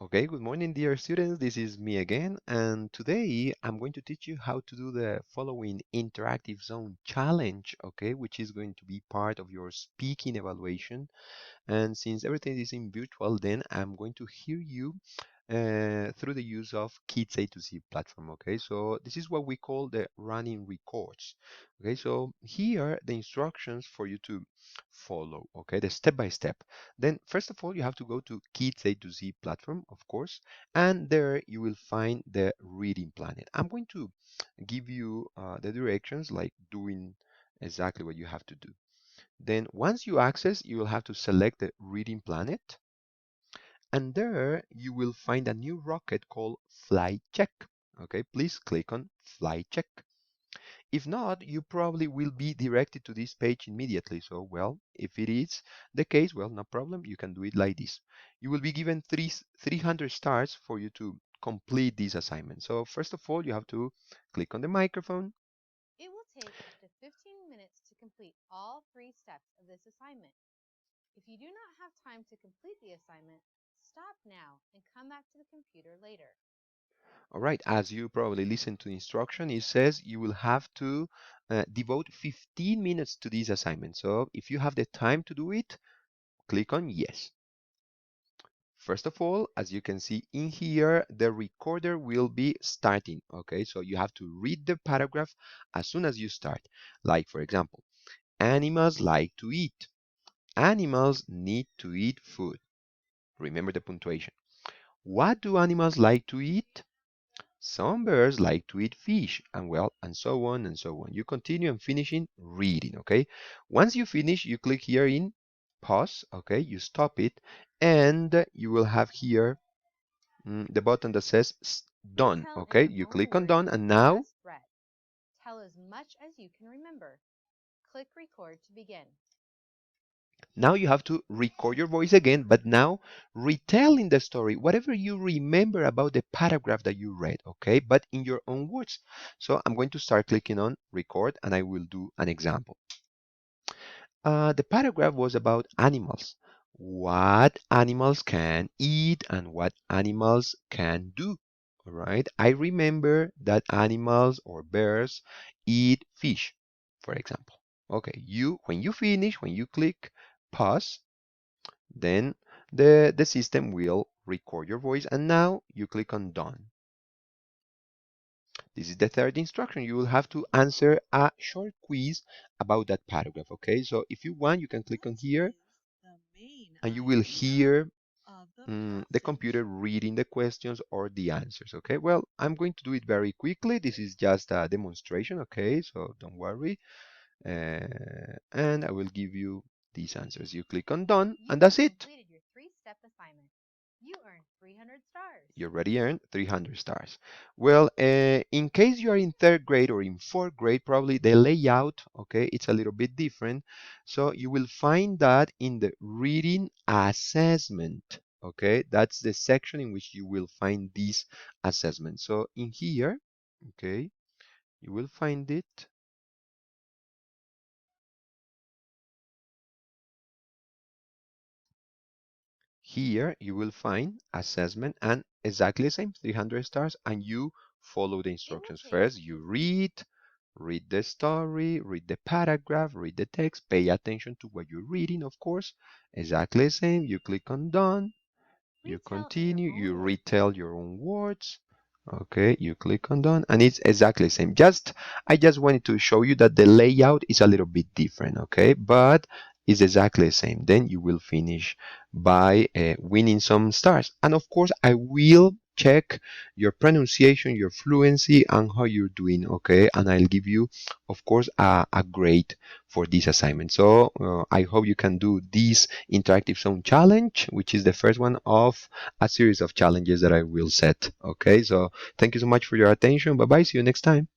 Okay, good morning, dear students. This is me again, and today I'm going to teach you how to do the following interactive zone challenge, okay, which is going to be part of your speaking evaluation. And since everything is in virtual, then I'm going to hear you through the use of Kids A to Z platform. Okay, so this is what we call the running records. Okay, so here are the instructions for you to follow. Okay, the step by step. Then first of all, you have to go to Kids A to Z platform, of course, and there you will find the reading planet. I'm going to give you the directions, like doing exactly what you have to do. Then once you access, you will have to select the reading planet, and there you will find a new rocket called Fly Check. Okay, please click on Fly Check. If not, you probably will be directed to this page immediately. So, well, if it is the case, well, no problem. You can do it like this. You will be given 300 stars for you to complete this assignment. So, first of all, you have to click on the microphone. It will take up to 15 minutes to complete all 3 steps of this assignment. If you do not have time to complete the assignment, stop now and come back to the computer later. All right, as you probably listen to the instruction, it says you will have to devote 15 minutes to this assignment. So if you have the time to do it, click on yes. First of all, as you can see in here, the recorder will be starting. Okay, so you have to read the paragraph as soon as you start. Like, for example, animals like to eat. Animals need to eat food. Remember the punctuation. What do animals like to eat? Some birds like to eat fish, and well, and so on and so on. You continue and finishing reading, okay? Once you finish, you click here in pause, okay? You stop it, and you will have here the button that says done, Retell in okay? your You own click on words done, what and you now, just read. Tell as much as you can remember. Click record to begin. now you have to record your voice again, but now retelling the story, whatever you remember about the paragraph that you read, okay? But in your own words. So I'm going to start clicking on record, and I will do an example. The paragraph was about animals. What animals can eat and what animals can do. All right. I remember that animals or bears eat fish, for example. Okay. When you finish, when you click pause, then the system will record your voice, and now you click on done. This is the third instruction. You will have to answer a short quiz about that paragraph. Okay. So if you want, you can click on What here is the main and you will idea hear of the the computer passage? reading the questions or the answers. Okay, well, I'm going to do it very quickly. This is just a demonstration. Okay, so don't worry. And I will give you these answers. You click on done, You and have that's it. completed your 3-step assignment. You earned 300 stars. You already earned 300 stars. Well, in case you are in third grade or in fourth grade, probably the layout, okay, it's a little bit different. So you will find that in the reading assessment, okay, that's the section in which you will find this assessment. So in here, okay, you will find it. Here you will find assessment and exactly the same, 300 stars, and you follow the It will instructions. take First, up you to read the story, read the paragraph, read the text, pay attention to what you're reading, of course. Exactly the same. You click on done, you retell in your continue, you own words. retell your own words. Okay, you click on done, and it's exactly the same. I just wanted to show you that the layout is a little bit different, okay, but it's exactly the same. Then you will finish by winning some stars, and of course, I will check your pronunciation, your fluency, and how you're doing, okay, and I'll give you, of course, a grade for this assignment. So I hope you can do this interactive zone challenge, which is the first one of a series of challenges that I will set. Okay, so thank you so much for your attention. Bye bye. See you next time.